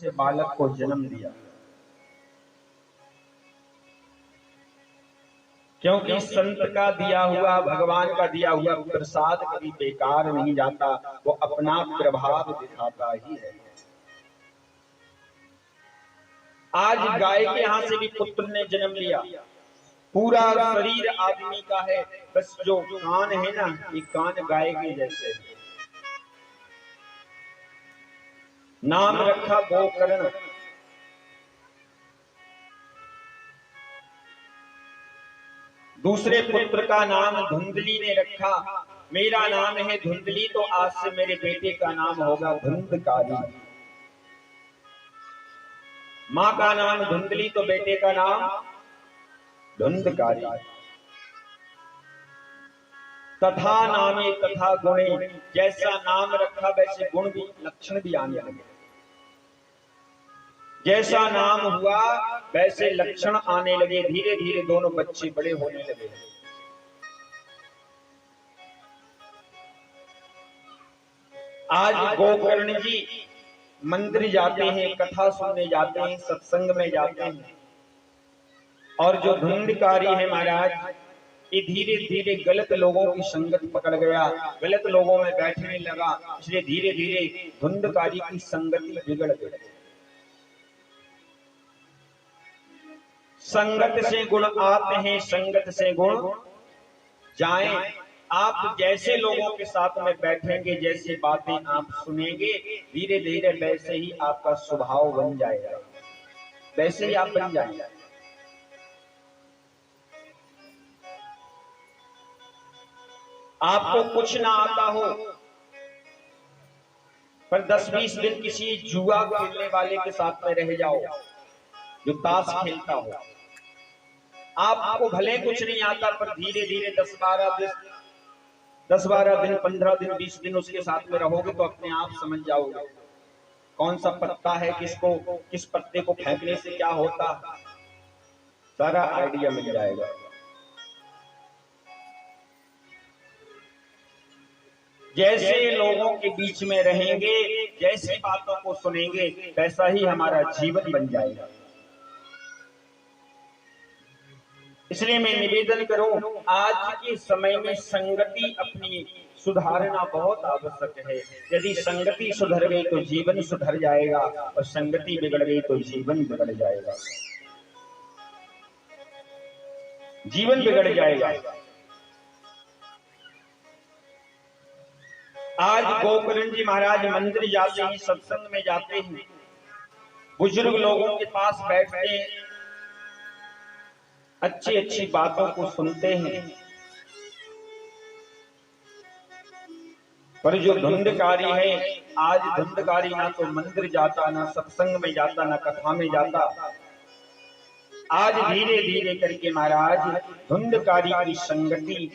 से बालक को जन्म दिया, क्योंकि संत का दिया हुआ, भगवान का दिया हुआ प्रसाद कभी बेकार नहीं जाता, वो अपना प्रभाव दिखाता ही है। आज गाय के यहां से भी पुत्र ने जन्म लिया, पूरा शरीर आदमी का है, बस जो कान है ना, ये कान गाय के जैसे है। नाम रखा गोकर्ण। दूसरे पुत्र का नाम धुंधली ने रखा। मेरा नाम है धुंधली, तो आज से मेरे बेटे का नाम होगा धुंधकारी। मां का नाम धुंधली, तो बेटे का नाम धुंधकारी। तथा नामे तथा गुणे, जैसा नाम रखा वैसे गुण भी, लक्षण भी आने लगे। जैसा नाम हुआ वैसे लक्षण आने लगे। धीरे धीरे दोनों बच्चे बड़े होने लगे। आज गोकर्ण जी मंदिर जाते हैं, कथा सुनने जाते हैं, सत्संग में जाते हैं, और जो धुंधकारी है महाराज, ये धीरे धीरे गलत लोगों की संगत पकड़ गया, गलत लोगों में बैठने लगा, इसलिए धीरे धीरे धुंधकारी की संगति बिगड़ गई। संगत से गुण आते हैं, संगत से गुण जाएं। आप जैसे लोगों के साथ में बैठेंगे, जैसी बातें आप सुनेंगे, धीरे धीरे वैसे ही आपका स्वभाव बन जाएगा, वैसे ही आप बन जाएंगे। आपको कुछ ना आता हो, पर 10-20 दिन किसी जुआ खेलने वाले के साथ में रह जाओ, जो ताश खेलता हो, आपको भले कुछ नहीं आता, पर धीरे धीरे 10-12 दिन, 15 दिन, 20 दिन उसके साथ में रहोगे तो अपने आप समझ जाओगे कौन सा पत्ता है, किसको, किस पत्ते को फेंकने से क्या होता, सारा आइडिया मिल जाएगा। जैसे लोगों के बीच में रहेंगे, जैसी बातों को सुनेंगे, वैसा ही हमारा जीवन बन जाएगा। इसलिए मैं निवेदन करूं, आज के समय में संगति अपनी सुधारना बहुत आवश्यक है। यदि संगति सुधर गई तो जीवन सुधर जाएगा, और संगति बिगड़ गई तो जीवन बिगड़ जाएगा, जीवन बिगड़ जाएगा। आज गोकर्ण जी महाराज मंदिर जाते हैं, सत्संग में जाते हैं, बुजुर्ग लोगों के पास बैठते हैं, अच्छी अच्छी बातों को सुनते हैं, पर जो धुंधकारी है, आज धुंधकारी ना तो मंदिर जाता, ना सत्संग में जाता, ना कथा में जाता। आज धीरे धीरे करके महाराज धुंधकारी की संगति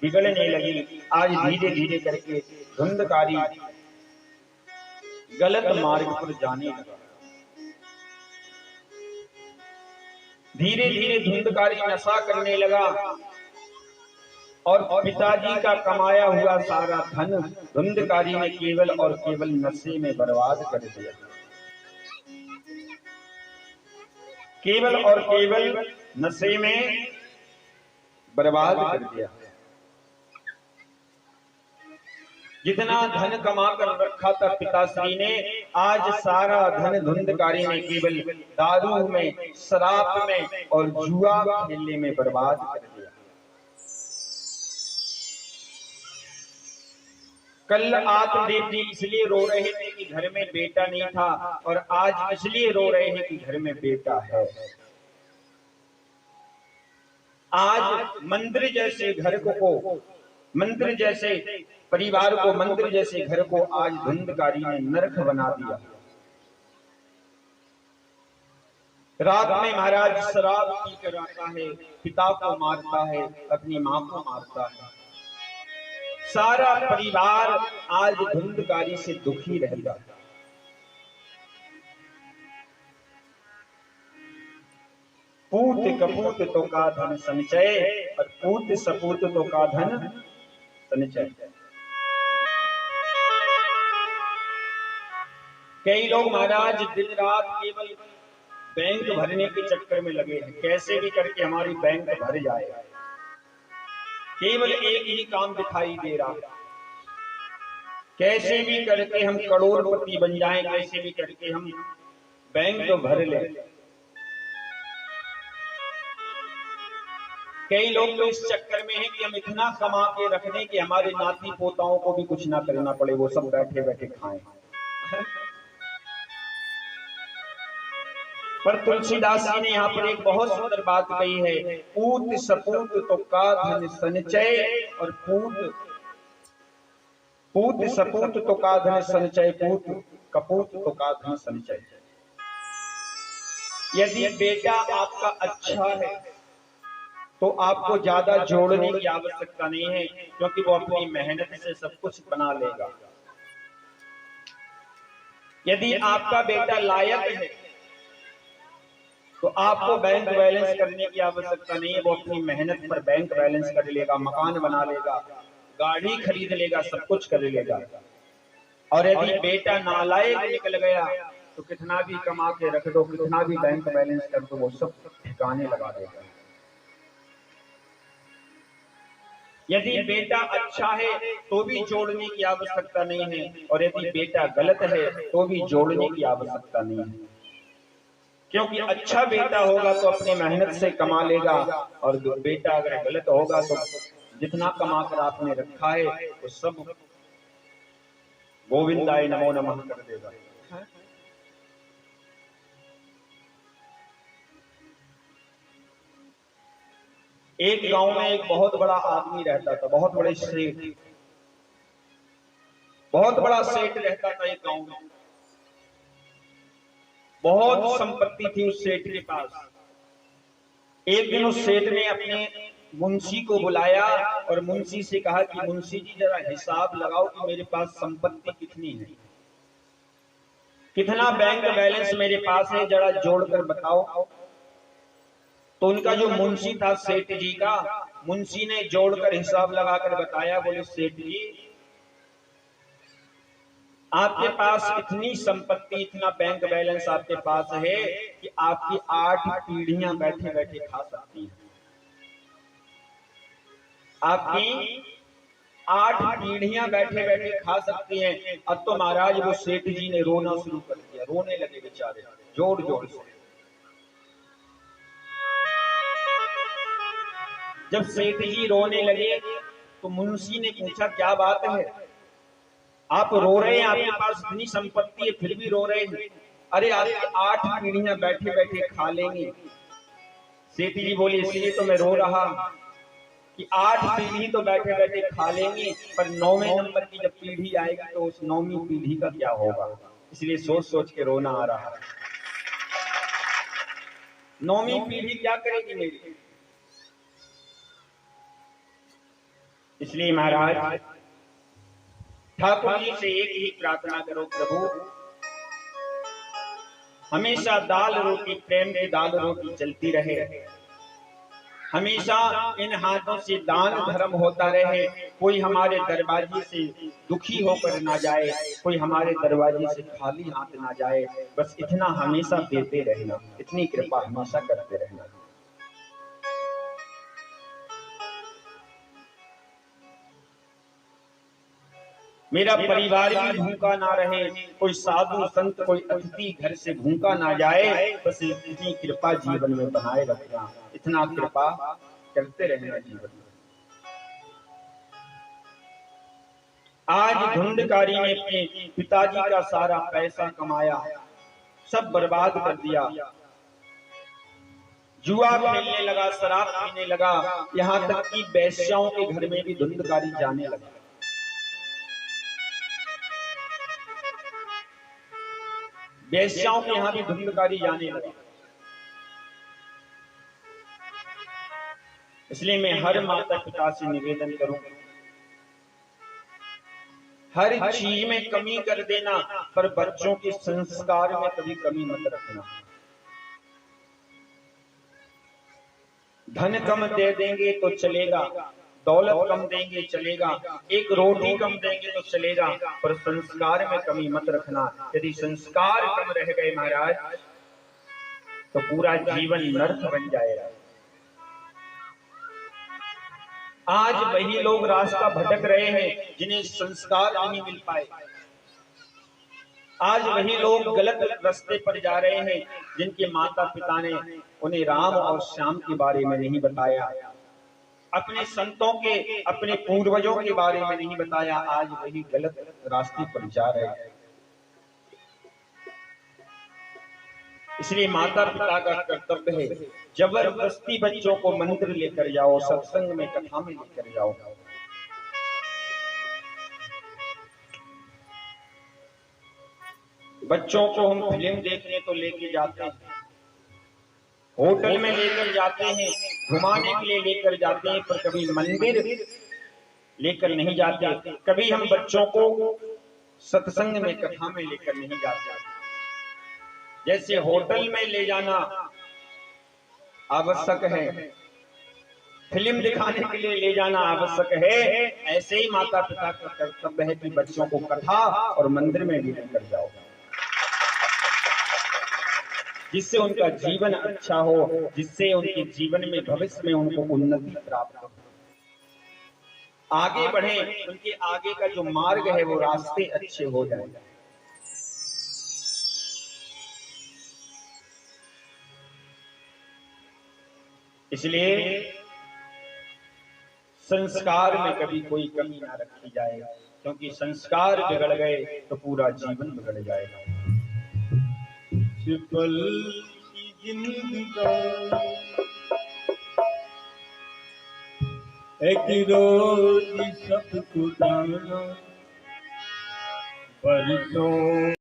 बिगड़ने लगी। आज धीरे धीरे करके धुंधकारी गलत मार्ग पर जाने लगा। धीरे धीरे धुंधकारी नशा करने लगा, और पिताजी का कमाया हुआ सारा धन धुंधकारी ने केवल और केवल नशे में बर्बाद कर दिया। केवल और केवल नशे में बर्बाद कर दिया। जितना धन कमा कर रखा था पिताश्री ने, आज सारा धन धुंधकारी ने केवल दारू में, शराब में और जुआ खेलने में बर्बाद कर दिया। कल आत्मदेव जी इसलिए रो रहे थे कि घर में बेटा नहीं था, और आज इसलिए रो रहे हैं कि घर में बेटा है। आज मंदिर जैसे घर को, मंदिर जैसे परिवार को, मंदिर जैसे घर को आज धुंधकारी ने नरक बना दिया। रात में महाराज शराब पीकर आता है, पिता को मारता है, अपनी मां को मारता है। सारा परिवार आज धुंधकारी से दुखी रहेगा। पूत कपूत तो का धन संचय, और पूत सपूत तो का धन संचय। कई लोग महाराज दिन रात केवल बैंक भरने के चक्कर में लगे हैं, कैसे भी करके हमारी बैंक भर जाए। केवल एक ही काम दिखाई दे रहा है, कैसे भी करके हम करोड़पति बन जाएं, कैसे भी करके हम बैंक तो भर लें। कई लोग तो इस चक्कर में हैं कि हम इतना कमा के रख दें कि हमारे नाती पोताओं को भी कुछ ना करना पड़े, वो सब बैठे बैठे खाएं। पर तुलसीदास जी ने यहाँ पर एक बहुत सुंदर बात कही है, पूत सपूत तो का धन संचय, और पूत सपूत तो का धन संचय, पूत कपूत तो का धन संचय। यदि बेटा आपका अच्छा है तो आपको ज्यादा जोड़ने की आवश्यकता नहीं है, क्योंकि वो अपनी मेहनत से सब कुछ बना लेगा। यदि आपका बेटा लायक है तो आपको बैंक बैलेंस करने की आवश्यकता नहीं है, वो अपनी मेहनत पर बैंक बैलेंस कर लेगा, मकान बना लेगा, गाड़ी खरीद लेगा, सब कुछ कर लेगा। और यदि बेटा नालायक निकल गया तो कितना भी कमा के रख दो, कितना भी बैंक बैलेंस कर दो, वो सब ठिकाने लगा देगा। यदि बेटा अच्छा है तो भी जोड़ने की आवश्यकता नहीं है, और यदि बेटा गलत है तो भी जोड़ने की आवश्यकता नहीं है, क्योंकि अच्छा बेटा होगा तो अपने मेहनत से कमा लेगा, और बेटा अगर गलत होगा तो जितना कमा कर आपने रखा है तो सब गोविंदाय नमो नमः कर देगा। एक गांव में एक बहुत बड़ा आदमी रहता था, बहुत बड़ा सेठ रहता था एक गांव में। बहुत संपत्ति थी उस सेठ के पास। एक दिन उस सेठ ने अपने मुंशी को बुलाया और मुंशी से कहा कि मुंशी जी जरा हिसाब लगाओ कि मेरे पास संपत्ति कितनी है, कितना बैंक बैलेंस मेरे पास है, जरा जोड़कर बताओ। तो उनका जो मुंशी था सेठ जी का, मुंशी ने जोड़कर हिसाब लगाकर बताया, बोले सेठ जी आपके पास इतनी संपत्ति, इतना बैंक बैलेंस आपके पास है कि आपकी 8 पीढ़ियां बैठे बैठे खा सकती हैं। आपकी 8 पीढ़ियां बैठे बैठे खा सकती हैं। अब तो महाराज वो सेठ जी ने रोना शुरू कर दिया, रोने लगे बेचारे जोर जोर से। जब सेठ जी रोने लगे तो मुंशी ने पूछा क्या बात है, आप रो रहे हैं, आपके पास इतनी संपत्ति है फिर भी रो रहे हैं। अरे आपकी 8 पीढ़ियां बैठे बैठे खा लेंगे। सेठ जी बोले इसलिए तो मैं रो रहा कि 8 पीढ़ी तो बैठे बैठे खा लेंगे, पर 9वें नंबर की जब पीढ़ी आएगी तो उस 9वीं पीढ़ी का क्या होगा, इसलिए सोच सोच के रोना आ रहा है। 9वीं पीढ़ी क्या करेगी मेरी। इसलिए महाराज ठाकुर जी से एक ही प्रार्थना करो, प्रभु हमेशा दाल रोटी, प्रेम की दाल रोटी चलती रहे, हमेशा इन हाथों से दान धर्म होता रहे, कोई हमारे दरवाजे से दुखी होकर ना जाए, कोई हमारे दरवाजे से खाली हाथ ना जाए, बस इतना हमेशा देते रहना, इतनी कृपा हमेशा करते रहना। मेरा परिवार भी भूखा ना रहे, कोई साधु संत कोई अतिथि घर से भूखा ना जाए, बस इतनी कृपा जीवन में बनाए रखना, इतना कृपा करते रहना जीवन में। आज धुंधकारी ने अपने पिताजी का सारा पैसा कमाया, सब बर्बाद कर दिया, जुआ खेलने लगा, शराब पीने लगा, यहाँ तक कि वेश्याओं के घर में भी धुंधकारी जाने लगा। वेश्याओं के यहाँ भी धुंधकारी जाने लगा। इसलिए मैं हर माता पिता से निवेदन करूंगा, हर चीज में कमी कर देना, पर बच्चों के संस्कार में कभी कमी मत रखना। धन कम दे देंगे तो चलेगा, दौलत कम देंगे चलेगा, एक रोटी कम देंगे तो चलेगा, पर संस्कार में कमी मत रखना। यदि संस्कार कम रह गए महाराज तो पूरा जीवन नर्क बन जाएगा। आज वही लोग रास्ता भटक रहे हैं जिन्हें संस्कार नहीं मिल पाए। आज वही लोग गलत रास्ते पर जा रहे हैं जिनके माता पिता ने उन्हें राम और श्याम के बारे में नहीं बताया, अपने संतों के, अपने पूर्वजों के बारे में नहीं बताया। आज वही गलत रास्ते पर जा रहे हैं। इसलिए माता पिता का कर्तव्य है, जबरदस्ती बच्चों को मंदिर लेकर जाओ, सत्संग में, कथा में लेकर जाओ। बच्चों को हम फिल्म देखने तो लेके जाते हैं, होटल में लेकर जाते हैं, घुमाने के लिए लेकर जाते हैं, पर कभी मंदिर लेकर नहीं जाते। कभी हम बच्चों को सत्संग में, कथा में लेकर नहीं जाते। जैसे होटल में ले जाना आवश्यक है, फिल्म दिखाने के लिए ले जाना आवश्यक है, ऐसे ही माता पिता का कर्तव्य है कि बच्चों को कथा और मंदिर में भी लेकर जाओ, जिससे उनका जीवन अच्छा हो, जिससे उनके जीवन में, भविष्य में उनको उन्नति प्राप्त हो, आगे बढ़े, उनके आगे का जो मार्ग है वो रास्ते अच्छे हो जाए। इसलिए संस्कार में कभी कोई कमी ना रखी जाए, क्योंकि संस्कार बिगड़ गए तो पूरा जीवन बिगड़ जाएगा। पल की जिंदगी एक रोज सबको जाना, बरसों